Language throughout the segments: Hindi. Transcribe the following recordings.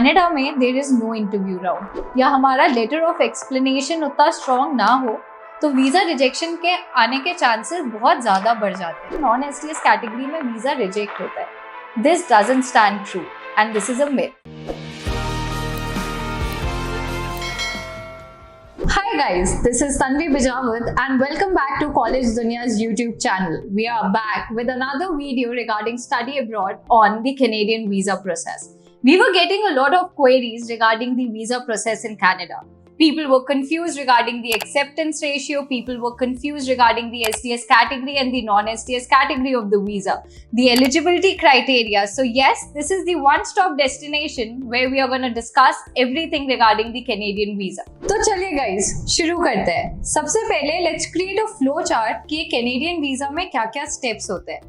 कनाडा में there is no interview round या हमारा लेटर ऑफ एक्सप्लेनेशन उतना स्ट्रॉन्ग ना हो तो वीजा रिजेक्शन के आने के चांसेस बहुत ज्यादा बढ़ जाते हैं। नॉन एसटीएस कैटेगरी में वीजा रिजेक्ट होता है। This doesn't stand true and this is a myth. Hi guys, this is Tanvi Bijawat and welcome back to College Duniya's YouTube channel. We are back with another video regarding study abroad on the Canadian visa process. We were getting a lot of queries regarding the visa process in Canada. People were confused regarding the acceptance ratio, people were confused regarding the STS category and the non-STS category of the visa, the eligibility criteria. So yes, this is the one-stop destination where we are going to discuss everything regarding the Canadian visa. तो चलिए guys, शुरू करते हैं। सबसे पहले let's create a flow chart कि Canadian visa में क्या-क्या steps होते हैं।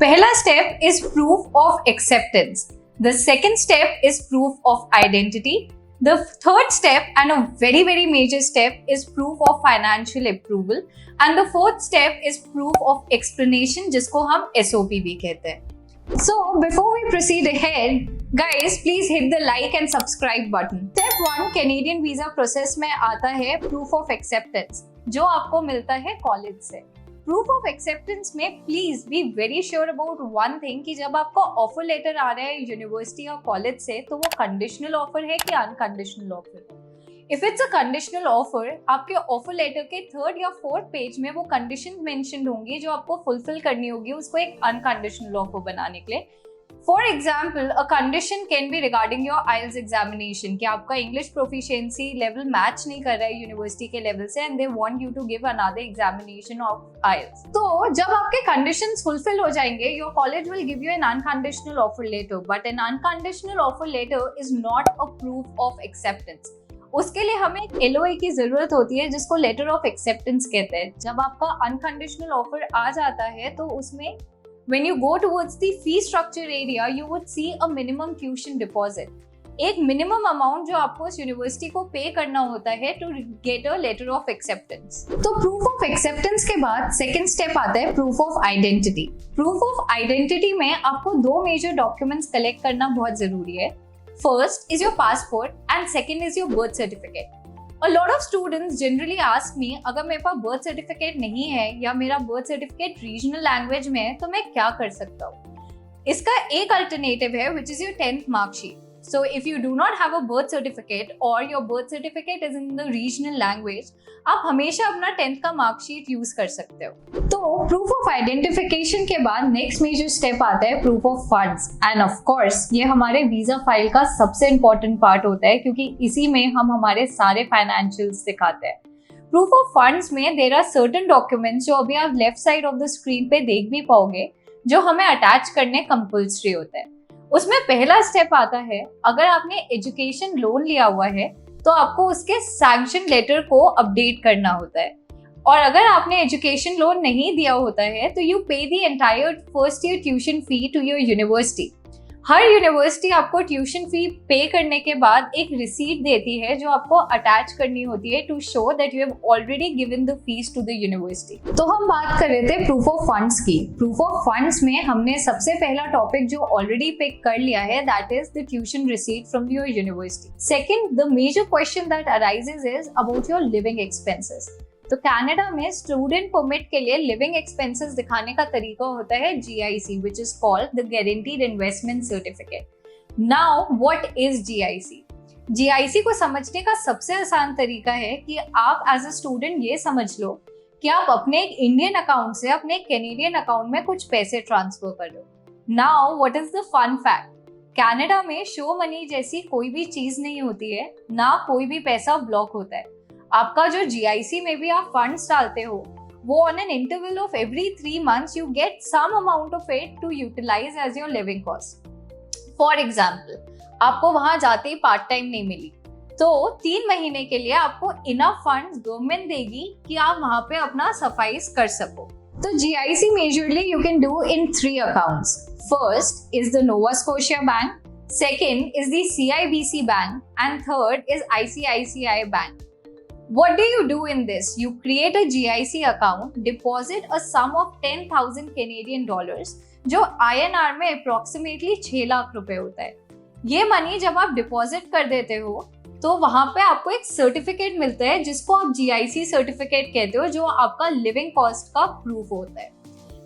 पहला step is proof of acceptance. The second step is proof of identity. The third step and a very major step is proof of financial approval and the fourth step is proof of explanation जिसको हम SOP भी कहते हैं। So before we proceed ahead, guys please hit the like and subscribe button. Step 1 Canadian visa process में आता है proof of acceptance जो आपको मिलता है कॉलेज से। प्रूफ ऑफ एक्सेप्टेंस में please be very sure about one thing कि जब आपको ऑफर लेटर आ रहा है यूनिवर्सिटी या कॉलेज से तो वो कंडीशनल ऑफर है कि अनकंडीशनल ऑफर है। If it's a conditional offer, आपके ऑफर लेटर के थर्ड या फोर्थ पेज में वो कंडीशंस मेंशन्ड होंगी जो आपको फुलफिल करनी होगी उसको एक अनकंडीशनल ऑफर बनाने के लिए। For example, a condition can be regarding your IELTS examination कि आपका English proficiency level match नहीं कर रहा है यूनिवर्सिटी के लेवल से and they want you to give another examination of IELTS. तो जब आपके conditions fulfill हो जाएंगे, your college will give you an unconditional offer letter, but an unconditional offer letter is not a proof of acceptance. उसके लिए हमें एक LOA की जरूरत होती है जिसको लेटर ऑफ एक्सेप्टेंस कहते हैं। जब आपका अनकंडीशनल ऑफर आ जाता है तो उसमें when you go towards the fee structure area, you would see a minimum tuition deposit. एक minimum amount जो आपको उस यूनिवर्सिटी को पे करना होता है to get a letter of acceptance. तो proof of acceptance के बाद second step आता है proof of identity. Proof of identity में आपको दो major documents collect करना बहुत जरूरी है. First is your passport and second is your birth certificate. A lot of students generally ask me अगर मेरे पास बर्थ सर्टिफिकेट नहीं है या मेरा बर्थ सर्टिफिकेट रीजनल लैंग्वेज में है तो मैं क्या कर सकता हूँ। इसका एक अल्टरनेटिव है which is your 10th marksheet. So if you do not have a birth certificate or your birth certificate is in the regional language, आप हमेशा अपना 10th का मार्कशीट यूज कर सकते हो। तो प्रूफ ऑफ आइडेंटिफिकेशन के बाद नेक्स्ट मेजर स्टेप आता है proof of funds end of course ये हमारे वीजा फाइल का सबसे इम्पोर्टेंट पार्ट होता है क्योंकि इसी में हम हमारे सारे फाइनेंशियल्स दिखाते हैं। प्रूफ ऑफ फंड्स में देयर आर सर्टेन डॉक्यूमेंट्स जो अभी आप left side of the screen पे देख भी पाओगे जो हमें अटैच करने कंपल्सरी होते हैं। उसमें पहला स्टेप आता है अगर आपने एजुकेशन लोन लिया हुआ है तो आपको उसके सैंक्शन लेटर को अपडेट करना होता है और अगर आपने एजुकेशन लोन नहीं दिया होता है तो you pay the entire first year tuition fee to your university. हर यूनिवर्सिटी आपको ट्यूशन फी पे करने के बाद एक रिसीट देती है जो आपको अटैच करनी होती है to show that you have already given the fees to the university. तो हम बात कर रहे थे प्रूफ ऑफ फंड्स की। प्रूफ ऑफ फंड्स में हमने सबसे पहला टॉपिक जो ऑलरेडी पिक कर लिया है that is the tuition receipt from your university. Second, the major question that arises is about your living expenses. तो कनाडा में स्टूडेंट परमिट के लिए लिविंग एक्सपेंसेस दिखाने का तरीका होता है GIC which is called the Guaranteed Investment Certificate. Now what is GIC? GIC को समझने का सबसे आसान तरीका है कि आप एज अ स्टूडेंट ये समझ लो कि आप अपने एक इंडियन अकाउंट से अपने कैनेडियन अकाउंट में कुछ पैसे ट्रांसफर कर लो। Now what is the fun fact? Canada में शो मनी जैसी कोई भी चीज नहीं होती है, ना कोई भी पैसा ब्लॉक होता है। आपका जो GIC में भी आप फंड्स डालते हो वो on an interval of every 3 months you get some amount of it to utilise as your living cost. For example, आपको वहां जाते ही पार्ट टाइम नहीं मिली तो 3 महीने के लिए आपको इनफ फंड्स गवर्नमेंट देगी कि आप वहां पे अपना सफाइस कर सको। तो GIC majorly you can do in 3 accounts. First is the Nova Scotia bank, second is the CIBC bank and third is ICICI bank. What do you do in this? You create a GIC account, deposit a sum of 10,000 Canadian dollars, जो INR में approximately 6 लाख रुपए होता है। ये मनी जब आप डिपॉजिट कर देते हो तो वहां पे आपको एक सर्टिफिकेट मिलता है जिसको आप GIC सर्टिफिकेट कहते हो, जो आपका लिविंग कॉस्ट का प्रूफ होता है।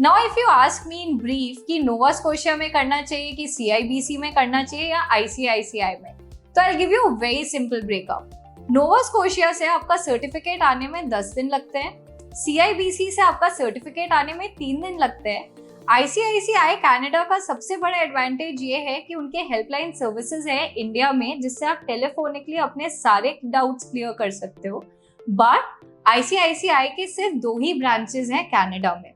Now if you ask me in brief कि नोवा स्कोशिया में करना चाहिए कि CIBC में करना चाहिए या ICICI में, तो I give you very simple breakup. Nova Scotia से आपका सर्टिफिकेट आने में 10 दिन लगते हैं, CIBC से आपका सर्टिफिकेट आने में 3 दिन लगते हैं। ICICI कनाडा का सबसे बड़ा एडवांटेज ये है कि उनके हेल्पलाइन सर्विसेज है इंडिया में, जिससे आप टेलीफोनिकली अपने सारे डाउट्स क्लियर कर सकते हो। बट ICICI के सिर्फ 2 ही ब्रांचेस हैं कनाडा में,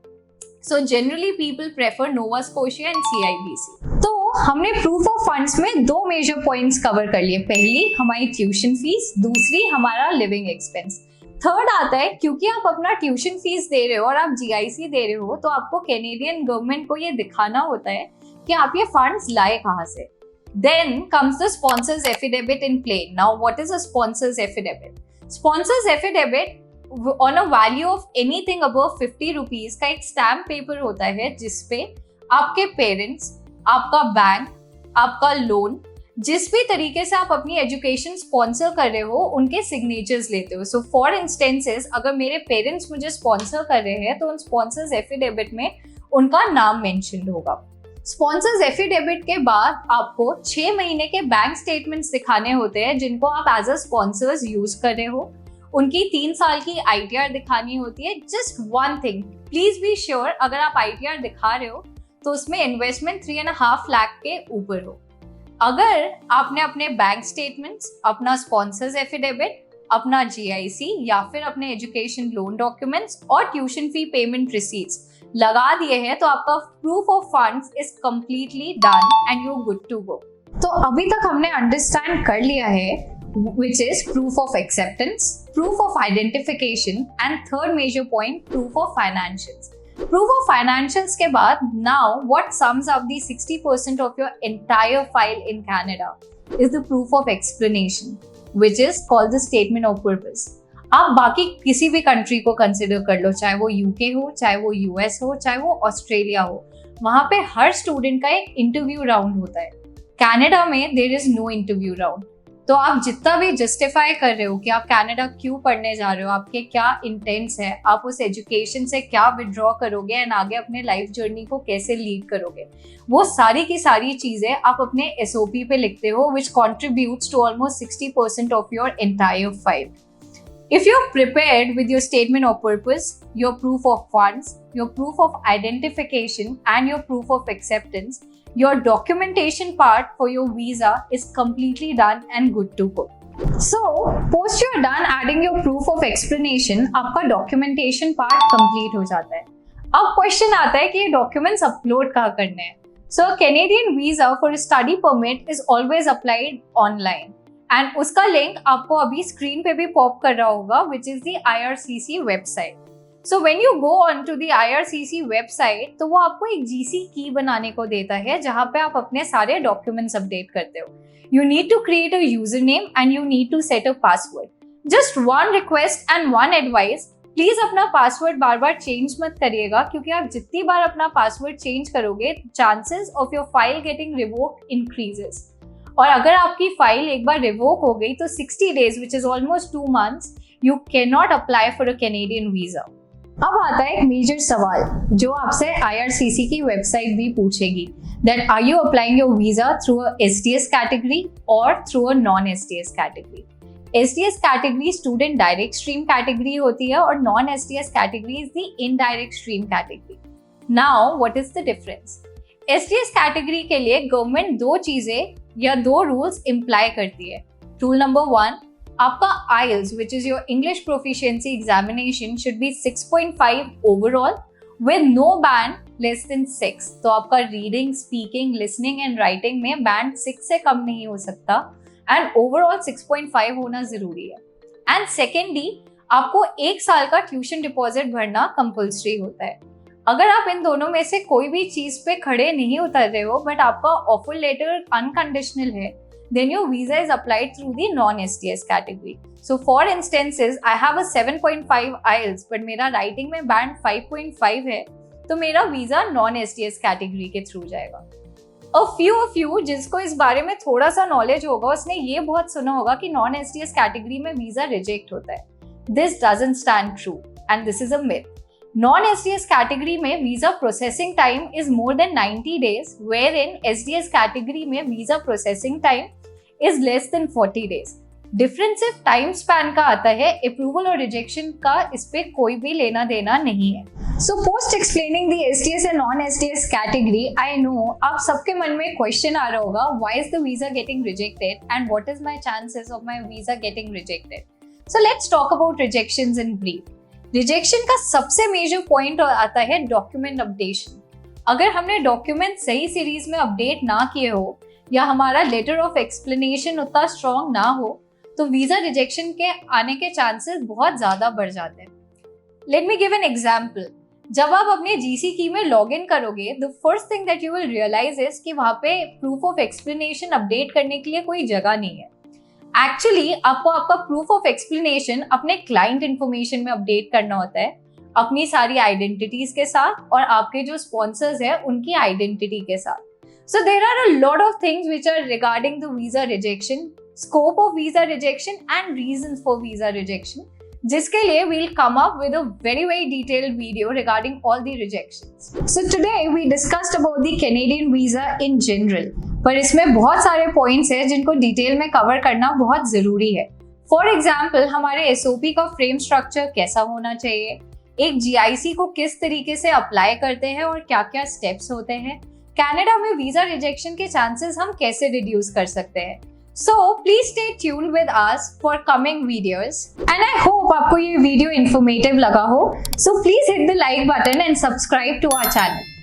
so generally people prefer Nova Scotia and CIBC। तो हमने प्रूफ ऑफ फंड्स में 2 मेजर पॉइंट्स कवर कर लिए। पहली हमारी ट्यूशन फीस, दूसरी हमारा लिविंग एक्सपेंस। थर्ड आता है, क्योंकि आप अपना ट्यूशन फीस दे रहे हो और आप GIC दे रहे हो, तो आपको कैनेडियन गवर्नमेंट को ये दिखाना होता है कि आप ये फंड्स लाए कहाँ से। Then comes the sponsor's affidavit in play. Now what is a sponsor's affidavit? Sponsor's affidavit on a value of anything above 50 rupees का एक स्टैम्प पेपर होता है, जिसपे आपके पेरेंट्स, आपका बैंक, आपका लोन, जिस भी तरीके से आप अपनी एजुकेशन स्पॉन्सर कर रहे हो, उनके सिग्नेचर्स लेते हो। सो फॉर इंस्टेंसेस, अगर मेरे पेरेंट्स मुझे स्पॉन्सर कर रहे हैं तो उन स्पॉन्सर्स एफिडेविट में उनका नाम मेंशन्ड होगा। स्पॉन्सर्स एफिडेविट के बाद आपको 6 महीने के बैंक स्टेटमेंट्स दिखाने होते हैं, जिनको आप एज अ स्पॉन्सर्स यूज कर रहे हो। उनकी 3 साल की ITR दिखानी होती है। Just one thing, please be sure, अगर आप ITR दिखा रहे हो तो उसमें इन्वेस्टमेंट 3.5 लाख के ऊपर हो। अगर आपने अपने बैंक स्टेटमेंट्स, अपना स्पॉन्सर्स एफिडेविट, अपना GIC या फिर अपने एजुकेशन लोन डॉक्यूमेंट्स और ट्यूशन फी पेमेंट रिसीट्स लगा दिए हैं, तो आपका proof of funds is completely done and you good to go. तो अभी तक हमने अंडरस्टैंड कर लिया है which is proof of acceptance, proof of identification and third major point, proof of financials. Proof of financials के बाद now what sums up the 60% of your entire file in Canada is the proof of explanation, which is called the statement of purpose. आप बाकी किसी भी कंट्री को कंसिडर कर लो, चाहे वो UK हो, चाहे वो US हो, चाहे वो ऑस्ट्रेलिया हो, वहां पे हर स्टूडेंट का एक इंटरव्यू राउंड होता है। कनाडा में there is no interview round. तो आप जितना भी जस्टिफाई कर रहे हो कि आप कनाडा क्यों पढ़ने जा रहे हो, आपके क्या इंटेंट्स है, आप उस एजुकेशन से क्या विड्रॉ करोगे एंड आगे अपने लाइफ जर्नी को कैसे लीड करोगे, वो सारी की सारी चीजें आप अपने SOP पे लिखते हो, which contributes to almost 60% of your entire file. If you're prepared with your statement of purpose, your proof of funds, your proof of identification and your proof of acceptance, your documentation part for your visa is completely done and good to go. So, post you're done adding your proof of explanation, आपका documentation part complete हो जाता है। अब question आता है कि ये documents upload कहाँ करने हैं। So, Canadian visa for a study permit is always applied online. And उसका लिंक आपको अभी स्क्रीन पे भी पॉप कर रहा होगा, which is the IRCC website. So when you go on to the IRCC website, तो वो आपको एक GC की बनाने को देता है, जहाँ पे आप अपने सारे डॉक्यूमेंट्स अपडेट करते हो। You need to create a username and you need to set a password. Just one request and one advice, please अपना पासवर्ड बार बार चेंज मत करिएगा, क्योंकि आप जितनी बार अपना पासवर्ड चेंज करोगे, chances of your file getting revoked increases. और अगर आपकी फाइल एक बार रिवोक हो गई तो 60 days, which is almost 2 months, you cannot apply for a Canadian visa. अब आता है एक मेजर सवाल जो आपसे IRCC की वेबसाइट भी पूछेगी, that are you applying your visa through a STS category or through a non-STS category? STS category student direct stream category होती है और non-STS category is the indirect stream category. Now what is the difference? STS category के लिए गवर्नमेंट 2 चीजें या 2 रूल्स इम्प्लाई करती है। रूल नंबर 1, आपका IELTS which is your English proficiency examination should be 6.5 overall with no band less than 6. तो आपका reading, speaking, listening and writing में बैंड 6 से कम नहीं हो सकता एंड ओवरऑल 6.5 होना जरूरी है। एंड सेकेंडली, आपको 1 साल का ट्यूशन डिपॉजिट भरना कंपल्सरी होता है। अगर आप इन दोनों में से कोई भी चीज पे खड़े नहीं उतर रहे हो बट आपका ऑफर लेटर अनकंडीशनल है, then your visa is applied through the non-STS category. So for instances, I have a 7.5 IELTS but मेरा राइटिंग में बैंड 5.5 है, तो मेरा वीजा non-STS कैटेगरी के थ्रू जाएगा। A few जिसको इस बारे में थोड़ा सा नॉलेज होगा उसने ये बहुत सुना होगा कि नॉन STS कैटेगरी में वीजा रिजेक्ट होता है. This doesn't stand true and this is a myth. Non-STS category में visa processing time is more than 90 days, wherein STS category में visa processing time is less than 40 days. Difference सिर्फ टाइम स्पैन का आता है, अप्रूवल और रिजेक्शन का इस पे कोई भी लेना देना नहीं है. So post explaining the STS and non STS category, I know आप सबके मन में क्वेश्चन आ रहा होगा, why is the visa getting rejected and what is my chances of my visa getting rejected. So let's talk about rejections in brief. Rejection का सबसे मेजर पॉइंट आता है डॉक्यूमेंट अपडेशन. अगर हमने डॉक्यूमेंट सही सीरीज में अपडेट ना किए हो या हमारा लेटर ऑफ एक्सप्लेनेशन उतना स्ट्रॉन्ग ना हो तो वीजा रिजेक्शन के आने के चांसेस बहुत ज्यादा बढ़ जाते हैं. Let me give an example. जब आप अपने GC की में लॉग इन करोगे, the first thing that you will realise is कि वहां पे प्रूफ ऑफ एक्सप्लेनेशन अपडेट करने के लिए कोई जगह नहीं है. एक्चुअली आपको आपका प्रूफ ऑफ एक्सप्लेनेशन अपने क्लाइंट इंफॉर्मेशन में अपडेट करना होता है, अपनी सारी आइडेंटिटीज के साथ और आपके जो स्पॉन्सर्स है उनकी आइडेंटिटी के साथ. So there are a lot of things which are regarding the visa rejection, scope of visa rejection and reasons for visa rejection, जिसके लिए we'll come up with a very detailed video regarding all the rejections. So today we discussed about the Canadian visa in general, पर इसमें बहुत सारे points हैं जिनको डिटेल में कवर करना बहुत जरूरी है. फॉर एग्जाम्पल हमारे SOP का फ्रेम स्ट्रक्चर कैसा होना चाहिए, एक GIC को किस तरीके से अप्लाई करते हैं और क्या क्या स्टेप्स होते हैं, कनाडा में वीजा रिजेक्शन के चांसेस हम कैसे रिड्यूस कर सकते हैं. So please stay tuned with us for coming videos and I hope आपको ये वीडियो इंफॉर्मेटिव लगा हो. So please hit the like button and subscribe to our channel.